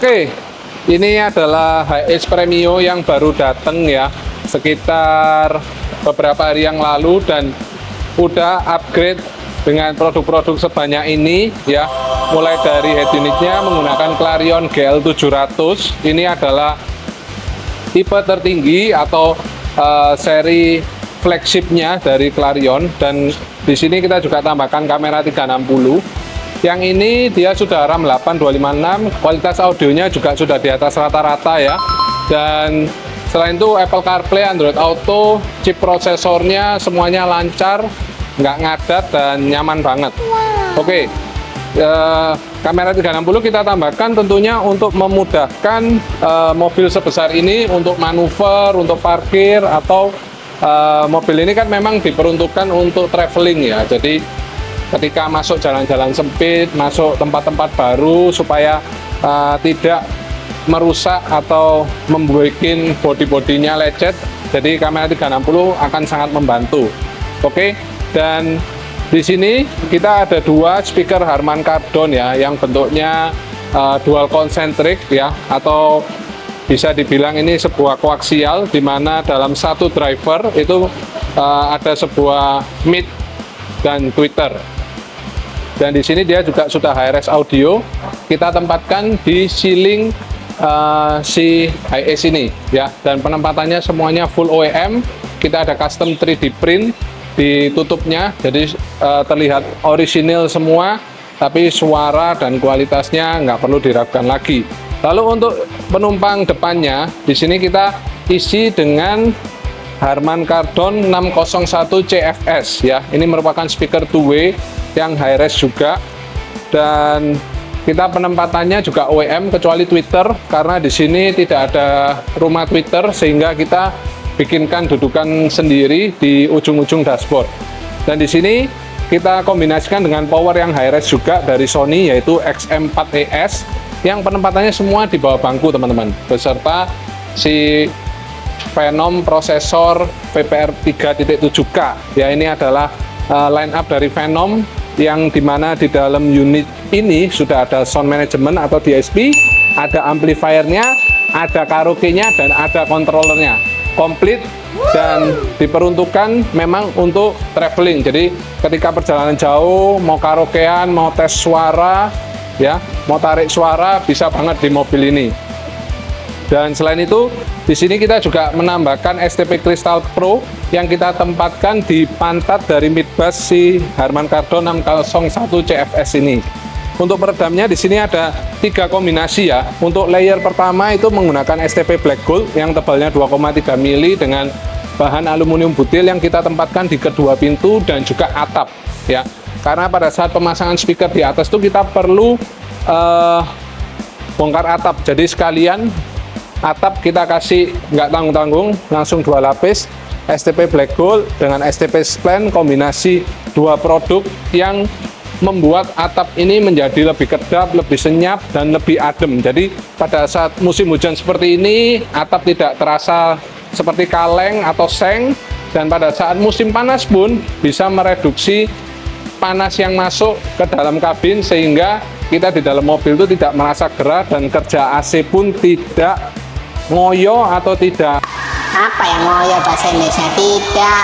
Oke, ini adalah HS Premio yang baru datang ya, sekitar beberapa hari yang lalu, dan udah upgrade dengan produk-produk sebanyak ini ya. Mulai dari head unitnya menggunakan Clarion GL700. Ini adalah tipe tertinggi atau seri flagshipnya dari Clarion, dan di sini kita juga tambahkan kamera 360. Yang ini dia sudah RAM 8256, kualitas audionya juga sudah di atas rata-rata ya. Dan selain itu Apple CarPlay, Android Auto, chip prosesornya semuanya lancar, nggak ngadat dan nyaman banget. Oke, kamera 360 kita tambahkan tentunya untuk memudahkan mobil sebesar ini untuk manuver, untuk parkir, atau mobil ini kan memang diperuntukkan untuk traveling ya. Jadi ketika masuk jalan-jalan sempit, masuk tempat-tempat baru, supaya tidak merusak atau membuat body-bodinya lecet, jadi kamera 360 akan sangat membantu. Oke, dan di sini kita ada dua speaker Harman Kardon ya, yang bentuknya dual concentric ya, atau bisa dibilang ini sebuah koaksial, di mana dalam satu driver itu ada sebuah mid dan tweeter. Dan di sini dia juga sudah HRS audio. Kita tempatkan di ceiling si HS ini ya, dan penempatannya semuanya full OEM. Kita ada custom 3D print di tutupnya, jadi terlihat orisinil semua, tapi suara dan kualitasnya nggak perlu diragukan lagi. Lalu untuk penumpang depannya, di sini kita isi dengan Harman Kardon 601 CFS ya. Ini merupakan speaker two-way yang high-res juga, dan kita penempatannya juga OEM kecuali tweeter, karena di sini tidak ada rumah tweeter, sehingga kita bikinkan dudukan sendiri di ujung-ujung dashboard. Dan di sini kita kombinasikan dengan power yang high-res juga dari Sony, yaitu XM4ES, yang penempatannya semua di bawah bangku teman-teman, beserta si Phenom prosesor VPR 3.7K ya. Ini adalah line up dari Phenom, yang dimana di dalam unit ini sudah ada sound management atau DSP, ada amplifiernya, ada karaoke-nya, dan ada controllernya komplit, dan diperuntukkan memang untuk traveling. Jadi ketika perjalanan jauh, mau karaokean, mau tes suara ya, mau tarik suara, bisa banget di mobil ini. Dan selain itu, di sini kita juga menambahkan STP Crystal Pro yang kita tempatkan di pantat dari midbass si Harman Kardon 601 CFS ini. Untuk peredamnya di sini ada 3 kombinasi ya. Untuk layer pertama itu menggunakan STP Black Gold yang tebalnya 2,3 mili dengan bahan aluminium butil, yang kita tempatkan di kedua pintu dan juga atap ya. Karena pada saat pemasangan speaker di atas itu kita perlu bongkar atap, jadi sekalian atap kita kasih nggak tanggung-tanggung, langsung 2 lapis STP Black Gold dengan STP Splen, kombinasi 2 produk yang membuat atap ini menjadi lebih kedap, lebih senyap, dan lebih adem. Jadi pada saat musim hujan seperti ini, atap tidak terasa seperti kaleng atau seng, dan pada saat musim panas pun bisa mereduksi panas yang masuk ke dalam kabin, sehingga kita di dalam mobil itu tidak merasa gerah, dan kerja AC pun tidak ngoyo atau tidak apa yang ngoyo bahasa Indonesia, tidak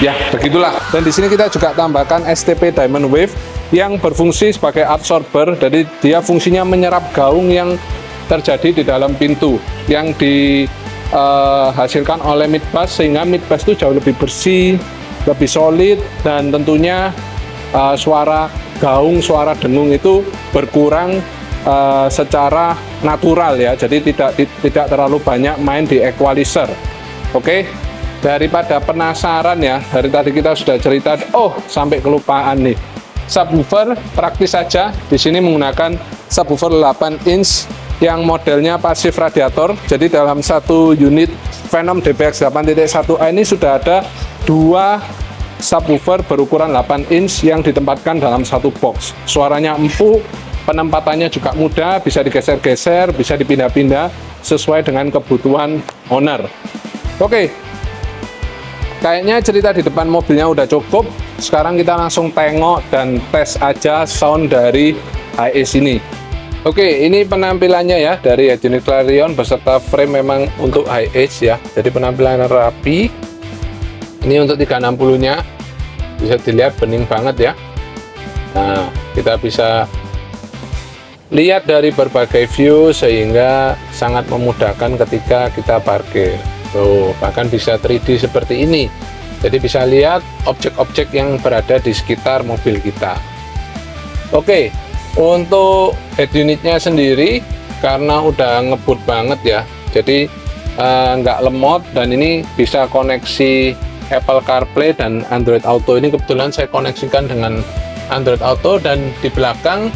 ya begitulah. Dan di sini kita juga tambahkan STP Diamond Wave yang berfungsi sebagai absorber, jadi dia fungsinya menyerap gaung yang terjadi di dalam pintu yang dihasilkan oleh midbass, sehingga midbass itu jauh lebih bersih, lebih solid, dan tentunya suara gaung, suara dengung itu berkurang secara natural ya. Jadi tidak terlalu banyak main di equalizer. Oke, daripada penasaran ya, dari tadi kita sudah cerita, sampai kelupaan nih. Subwoofer praktis saja. Di sini menggunakan subwoofer 8 inch yang modelnya pasif radiator. Jadi dalam satu unit Phenom DBX 8.1A ini sudah ada 2 subwoofer berukuran 8 inch yang ditempatkan dalam satu box. Suaranya empuk, penempatannya juga mudah, bisa digeser-geser, bisa dipindah-pindah sesuai dengan kebutuhan owner. Oke, kayaknya cerita di depan mobilnya udah cukup. Sekarang kita langsung tengok dan tes aja sound dari HS ini. Oke, ini penampilannya ya dari head unit Clarion beserta frame memang untuk high edge ya. Jadi penampilan rapi. Ini untuk 360-nya bisa dilihat bening banget ya. Nah, kita bisa lihat dari berbagai view sehingga sangat memudahkan ketika kita parkir. Tuh, bahkan bisa 3D seperti ini. Jadi bisa lihat objek-objek yang berada di sekitar mobil kita. Oke, untuk head unitnya sendiri karena udah ngebut banget ya, jadi nggak lemot dan ini bisa koneksi Apple CarPlay dan Android Auto. Ini kebetulan saya koneksikan dengan Android Auto dan di belakang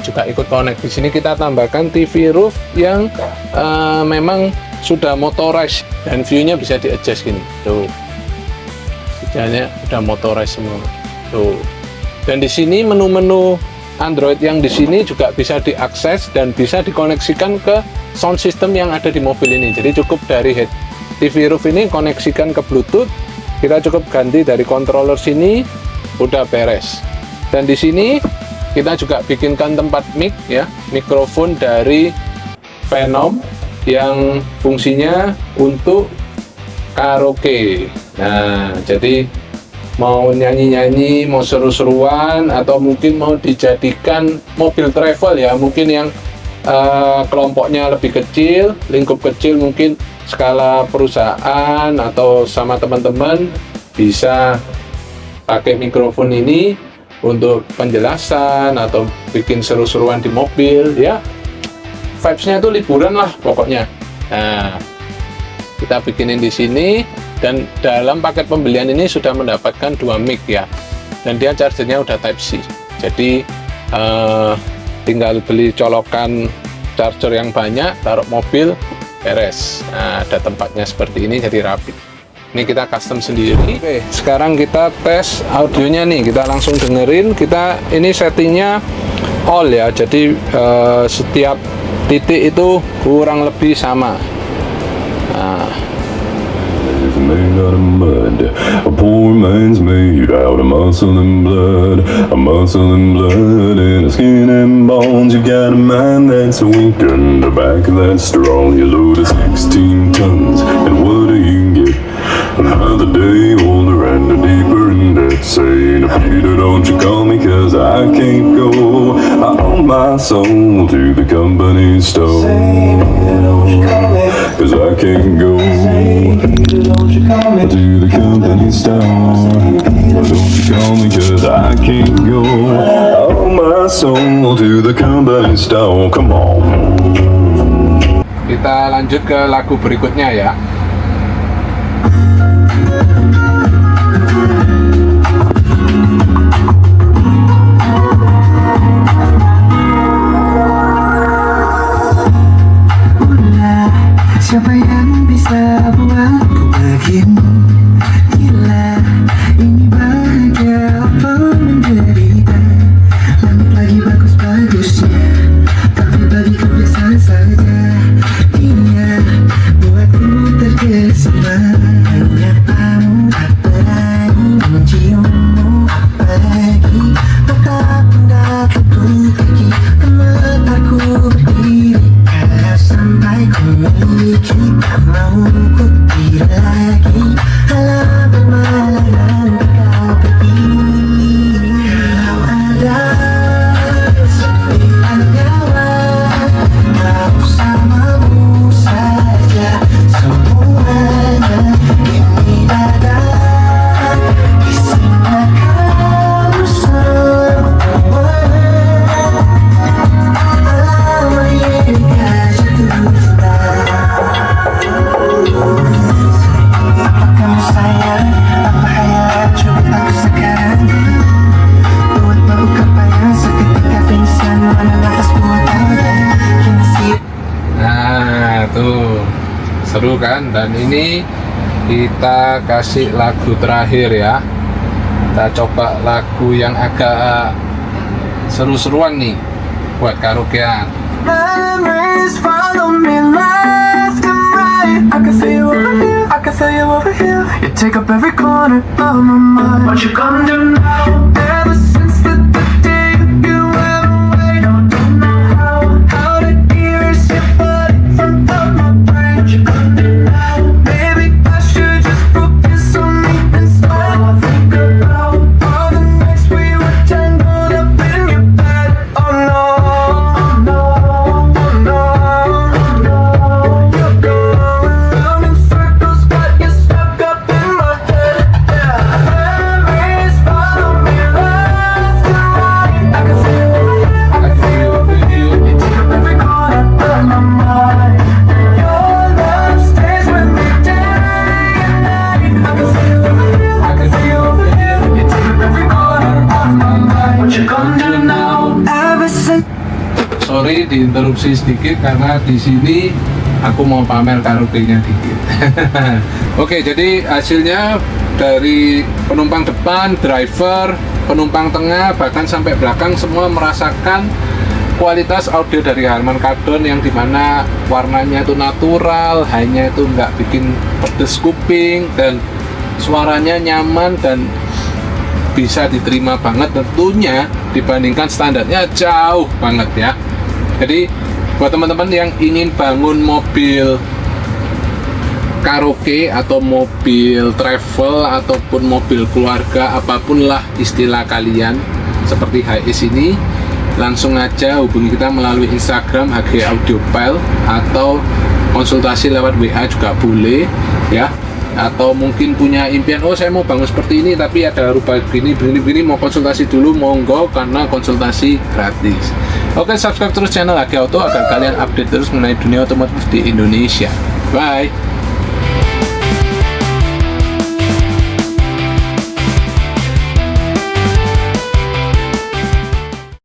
juga ikut connect. Di sini kita tambahkan TV roof yang memang sudah motorized dan view-nya bisa di adjust gini. Tuh. Sejanya udah motorized semua. Tuh. Dan di sini menu-menu Android yang di sini juga bisa diakses dan bisa dikoneksikan ke sound system yang ada di mobil ini. Jadi cukup dari head TV roof ini koneksikan ke Bluetooth, kita cukup ganti dari controller sini, udah beres. Dan di sini kita juga bikinkan tempat mic ya, mikrofon dari Phenom yang fungsinya untuk karaoke. Nah, jadi mau nyanyi-nyanyi, mau seru-seruan, atau mungkin mau dijadikan mobil travel ya, mungkin yang kelompoknya lebih kecil, lingkup kecil, mungkin skala perusahaan atau sama teman-teman, bisa pakai mikrofon ini untuk penjelasan atau bikin seru-seruan di mobil ya. Vibes-nya itu liburan lah pokoknya. Nah, kita bikinin di sini. Dan dalam paket pembelian ini sudah mendapatkan 2 mic ya, dan dia chargernya udah Type C. Jadi tinggal beli colokan charger yang banyak, taruh mobil, beres. Nah, ada tempatnya seperti ini, jadi rapi. Ini kita custom sendiri. Oke, sekarang kita tes audionya nih. Kita langsung dengerin. Kita ini settingnya all ya, jadi setiap titik itu kurang lebih sama. Nah, made out of mud. A poor man's made out of muscle and blood. A muscle and blood and a skin and bones. You got a mind that's weak and a back that's strong. You load of 16 tons, and what do you get? Another day older and deeper in debt. Saying, Peter, don't you call me, cause I can't go. I owe my soul to the company store. Cause I can't go to the company store. Don't you call me, cause I can't go. I owe my soul to the company store. Come on. Kita lanjut ke lagu berikutnya ya. Siapa yang bisa buatku begini? Gila, ini bahagia apa menderita? Langit lagi bagus-bagusnya, tapi bagiku biasa saja. Dia buatku terkesima. Menyapamu apa lagi, menciummu apa lagi? Tetap hendak aku pergi, mataku berdiri. Kalau sampai ku miliki, tak mau ku tidak lagi. Halaman malam nanti kau pergi. Kalau ada 9 nyawa, mau samamu saja. Semuanya ini dada, isinya kamu semua. Lama ini kasih cinta. Apa kamu sayang? Apa hayal coba aku sekarang? Buat bau kepala seketika pingsan, mana nafas buat ada. Kini sih. Nah, tuh seru kan? Dan ini kita kasih lagu terakhir ya. Kita coba lagu yang agak seru-seruan nih buat karaokean. Memories follow me left and right. I can feel you over here, I can feel you over here. You take up every corner of my mind. What you gonna do now? Ever since the day you went away, don't know diinterupsi sedikit karena di sini aku mau pamer karaoke-nya dikit. Oke, jadi hasilnya dari penumpang depan, driver, penumpang tengah, bahkan sampai belakang semua merasakan kualitas audio dari Harman Kardon yang dimana warnanya itu natural, hanya itu nggak bikin pedes kuping dan suaranya nyaman dan bisa diterima banget tentunya dibandingkan standarnya jauh banget ya. Jadi buat teman-teman yang ingin bangun mobil karaoke atau mobil travel ataupun mobil keluarga apapun lah istilah kalian seperti HiAce ini, langsung aja hubungi kita melalui Instagram HG Audio File atau konsultasi lewat WA juga boleh ya. Atau mungkin punya impian, oh saya mau bangun seperti ini tapi ada rupa begini, mau konsultasi dulu, monggo, karena konsultasi gratis. Oke, subscribe terus channel HG Auto agar kalian update terus mengenai dunia otomotif di Indonesia. Bye.